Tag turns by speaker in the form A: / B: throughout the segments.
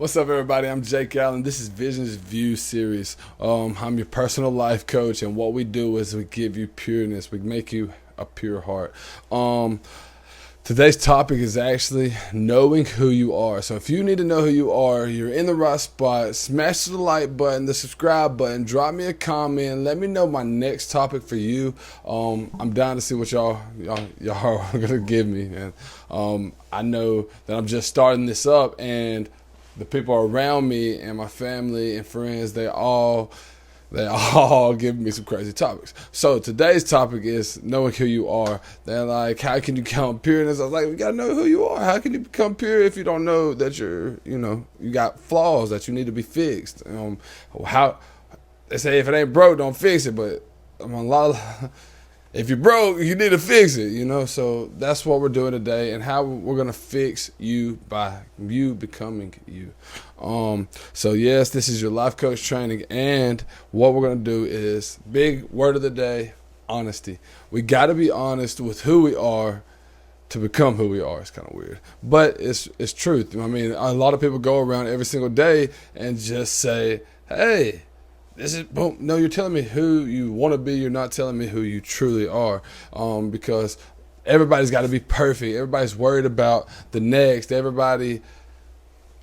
A: What's up, everybody? I'm Jake Allen. This is Visions View series. I'm your personal life coach, and what we do is we give you pureness. We make you a pure heart. Today's topic is actually knowing who you are. So if you need to know who you are, you're in the right spot. Smash the like button, the subscribe button, drop me a comment, let me know my next topic for you. I'm down to see what y'all are gonna give me, and I know that I'm just starting this up, and the people around me and my family and friends, they all give me some crazy topics. So today's topic is knowing who you are. They're like, how can you become pure? And I was like, we gotta know who you are. How can you become pure if you don't know that you got flaws that you need to be fixed? How they say if it ain't broke, don't fix it. But if you're broke, you need to fix it, So that's what we're doing today, and how we're going to fix you by you becoming you. So yes, this is your life coach training, and what we're going to do is, big word of the day, honesty. We got to be honest with who we are to become who we are. It's kind of weird, but it's truth. I mean, a lot of people go around every single day and just say, hey, this is boom. No, you're telling me who you want to be. You're not telling me who you truly are. Because everybody's got to be perfect. Everybody's worried about the next. Everybody's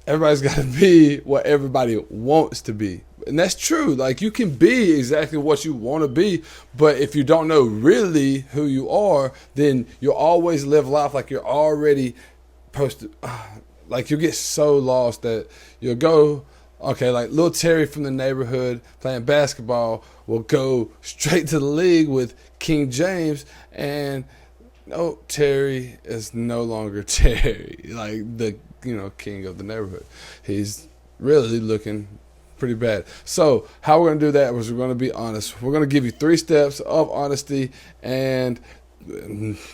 A: got to be what everybody wants to be, and that's true. Like, you can be exactly what you want to be, but if you don't know really who you are, then you'll always live life like you're already posted. Like, you'll get so lost that you'll go. Okay, like little Terry from the neighborhood playing basketball will go straight to the league with King James, and no, Terry is no longer Terry, like the king of the neighborhood. He's really looking pretty bad. So how we're gonna do that is we're gonna be honest. We're gonna give you 3 steps of honesty and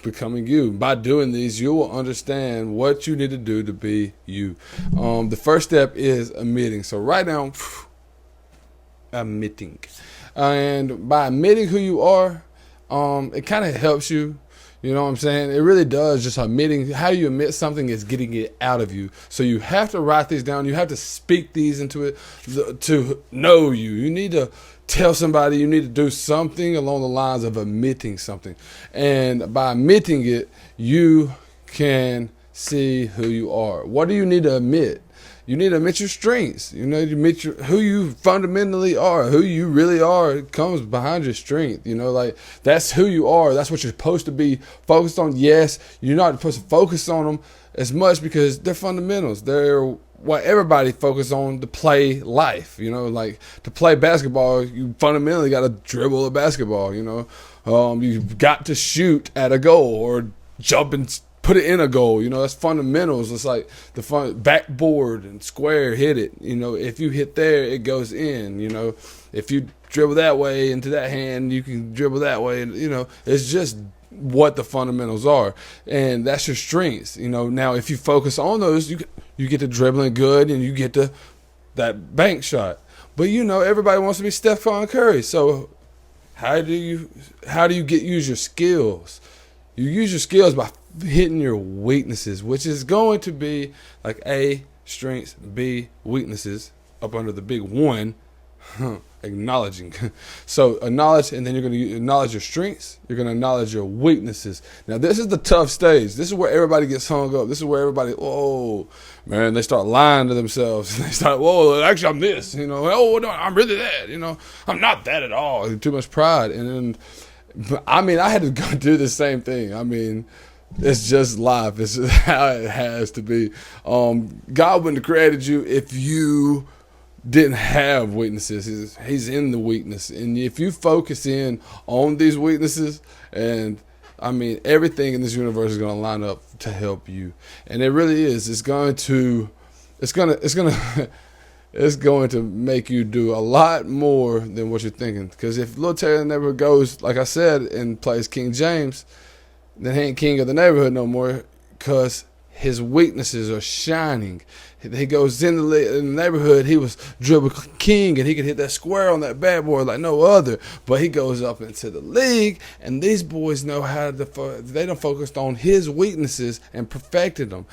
A: becoming you. By doing these, you will understand what you need to do to be you. The first step is admitting. So write down admitting, and by admitting who you are, it kind of helps you. You know what I'm saying? It really does. Just admitting. How you admit something is getting it out of you. So you have to write these down. You have to speak these into it to know you. You need to tell somebody. You need to do something along the lines of admitting something. And by admitting it, you can see who you are. What do you need to admit? You need to admit your strengths. You admit who you fundamentally are. Who you really are comes behind your strength. Like, that's who you are. That's what you're supposed to be focused on. Yes, you're not supposed to focus on them as much because they're fundamentals. They're what everybody focuses on to play life. Like, to play basketball, you fundamentally got to dribble a basketball. You've got to shoot at a goal or jump and put it in a goal. That's fundamentals. It's like the backboard and square, hit it. If you hit there, it goes in. If you dribble that way into that hand, you can dribble that way. And, it's just what the fundamentals are, and that's your strengths. Now if you focus on those, you get to dribbling good, and you get to that bank shot. But everybody wants to be Stephen Curry. So how do you use your skills? You use your skills by hitting your weaknesses, which is going to be like A, strengths, B, weaknesses, up under the big one, acknowledging. So acknowledge, and then you're going to acknowledge your strengths. You're going to acknowledge your weaknesses. Now, this is the tough stage. This is where everybody gets hung up. This is where everybody, they start lying to themselves. They start, actually, I'm this. No, I'm really that. I'm not that at all. Too much pride. And then, I had to go do the same thing. It's just life. It's just how it has to be. God wouldn't have created you if you didn't have weaknesses. He's in the weakness. And if you focus in on these weaknesses, and everything in this universe is going to line up to help you. And it really is. It's going to make you do a lot more than what you're thinking. Because if Lil Terry never goes, like I said, and plays King James, then he ain't king of the neighborhood no more, because his weaknesses are shining. He goes in the neighborhood. He was dribble king, and he could hit that square on that bad boy like no other. But he goes up into the league, and these boys know how to. They done focused on his weaknesses and perfected them.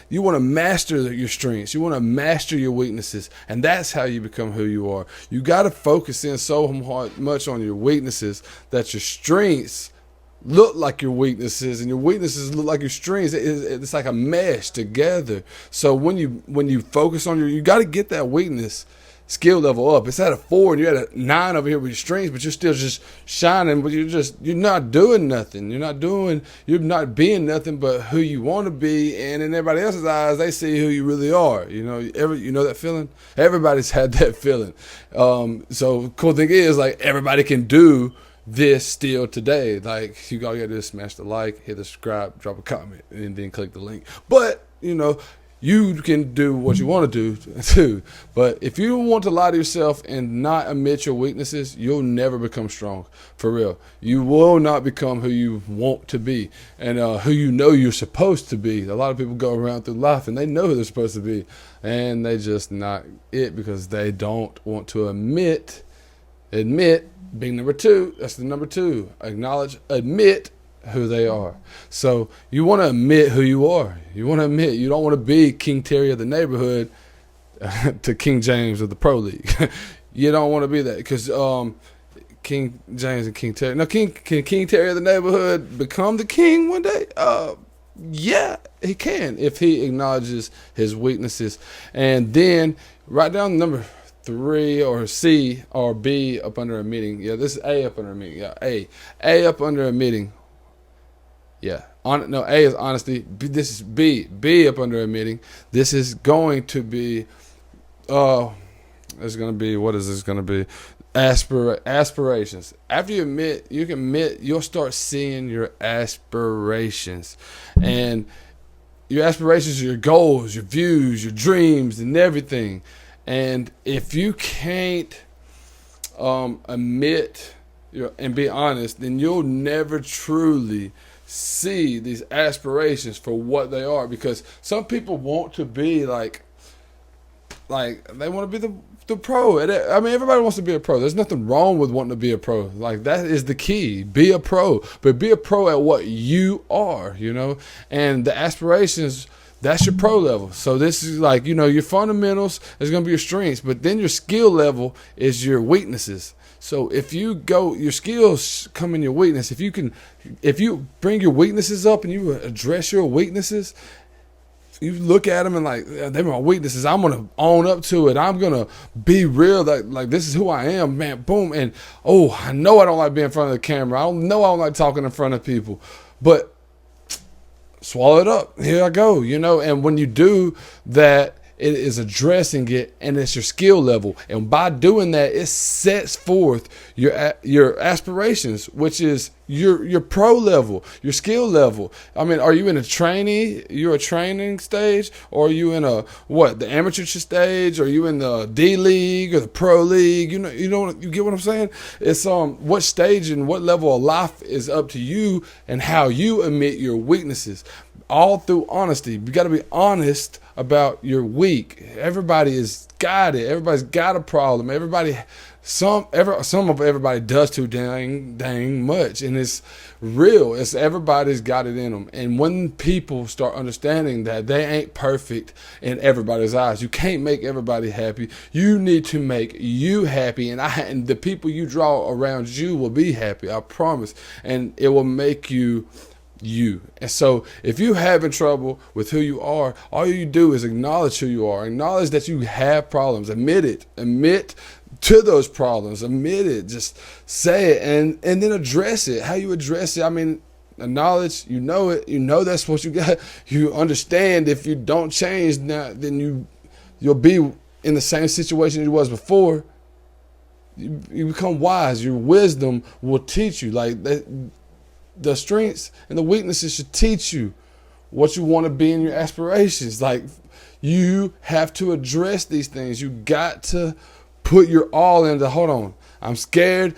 A: You want to master your strengths. You want to master your weaknesses, and that's how you become who you are. You got to focus in so much on your weaknesses that your strengths look like your weaknesses, and your weaknesses look like your strengths. It's like a mesh together. So when you focus on you got to get that weakness skill level up. It's at a 4 and you're at a 9 over here with your strengths, but you're still just shining, but you're not doing nothing. You're not being nothing but who you want to be, and in everybody else's eyes, they see who you really are. You know that feeling? Everybody's had that feeling. So cool thing is, like, everybody can do this still today. Like, all you gotta do is smash the like, hit the subscribe, drop a comment, and then click the link. But you can do what you want to do too. But if you want to lie to yourself and not admit your weaknesses, you'll never become strong. For real, you will not become who you want to be and who you're supposed to be. A lot of people go around through life and they know who they're supposed to be, and they just not it because they don't want to admit being number 2. That's the number 2. Acknowledge, admit who they are. So you want to admit who you are. You want to admit. You don't want to be King Terry of the neighborhood to King James of the Pro League. You don't want to be that because King James and King Terry. Now, can King Terry of the neighborhood become the king one day? Yeah, he can if he acknowledges his weaknesses, and then write down number 3 or C or B up under a meeting. Yeah, this is A up under a meeting. Yeah, A up under a meeting. Yeah, A is honesty. This is B up under a meeting. This is going to be. It's going to be, what is this going to be? Aspirations. After you admit, you'll start seeing your aspirations, and your aspirations are your goals, your views, your dreams, and everything. And if you can't admit and be honest, then you'll never truly see these aspirations for what they are. Because some people want to be like they want to be the pro. I mean, everybody wants to be a pro. There's nothing wrong with wanting to be a pro. Like, that is the key. Be a pro, but be a pro at what you are. And the aspirations. That's your pro level. So this is like, your fundamentals is going to be your strengths, but then your skill level is your weaknesses. So if your skills come in your weakness, if you bring your weaknesses up and you address your weaknesses, you look at them and like, they're my weaknesses. I'm going to own up to it. I'm going to be real. Like, this is who I am, man. Boom. And, I know I don't like being in front of the camera. I don't like talking in front of people, but swallow it up. Here I go, and when you do that, it is addressing it, and it's your skill level. And by doing that, it sets forth your aspirations, which is your pro level, your skill level. I mean, are you in a training stage, or are you in the amateur stage? Or are you in the D League or the Pro League? You get what I'm saying? It's what stage and what level of life is up to you, and how you admit your weaknesses. All through honesty. You got to be honest about your weak. Everybody's got it. Everybody's got a problem. Some of everybody does too dang much, and it's real. It's everybody's got it in them. And when people start understanding that they ain't perfect in everybody's eyes, you can't make everybody happy. You need to make you happy, and the people you draw around you will be happy. I promise, and it will make you. And so if you're having trouble with who you are, all you do is acknowledge who you are. Acknowledge that you have problems. Admit it. Admit to those problems. Admit it. Just say it, and then address it. How you address it, I mean, acknowledge, you know it. You know that's what you got. You understand if you don't change now, then you'll be in the same situation you was before. You become wise. Your wisdom will teach you. Like that. The strengths and the weaknesses should teach you what you want to be in your aspirations. Like, you have to address these things. You got to put your all into, hold on, I'm scared.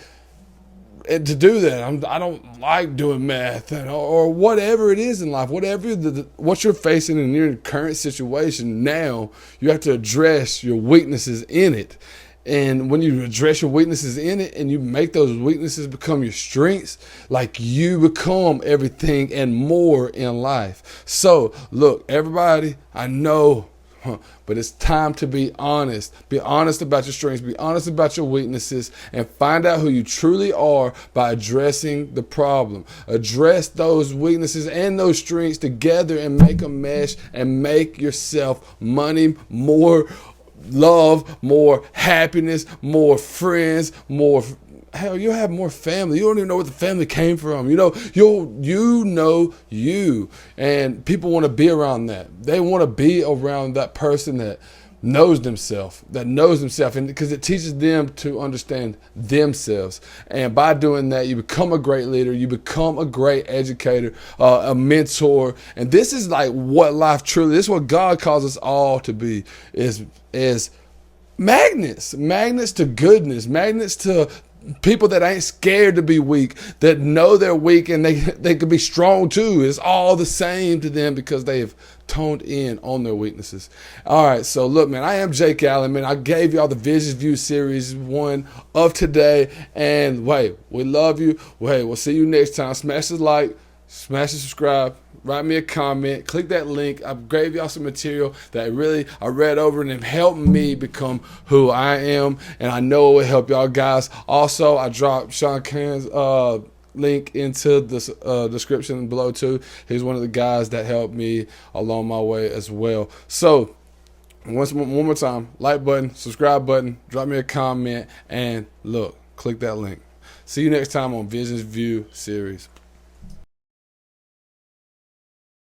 A: and to do that, I don't like doing math, or whatever it is in life, whatever what you're facing in your current situation now, you have to address your weaknesses in it. And when you address your weaknesses in it and you make those weaknesses become your strengths, like, you become everything and more in life. So look, everybody, I know, but it's time to be honest. Be honest about your strengths. Be honest about your weaknesses, and find out who you truly are by addressing the problem. Address those weaknesses and those strengths together and make a mesh, and make yourself money, more love, more happiness, more friends, more. Hell, you'll have more family. You don't even know where the family came from. You know you, and people want to be around that. They want to be around that person that knows themselves, and because it teaches them to understand themselves. And by doing that, you become a great leader. You become a great educator, a mentor. And this is like what life truly. This is what God calls us all to be. Is magnets to goodness, magnets to people that ain't scared to be weak, that know they're weak and they could be strong too. It's all the same to them because they've toned in on their weaknesses. All right, so look, man, I am Jake Allen, man. I gave y'all the Visions View Series 1 of today, and wait, we love you. Wait, we'll see you next time. Smash the like, smash the subscribe, write me a comment, click that link. I gave y'all some material that really I read over and it helped me become who I am, and I know it will help y'all guys. Also, I dropped Sean Cahn's link into the description below too. He's one of the guys that helped me along my way as well. So one more time, like button, subscribe button, drop me a comment, and look, click that link. See you next time on Visions View Series.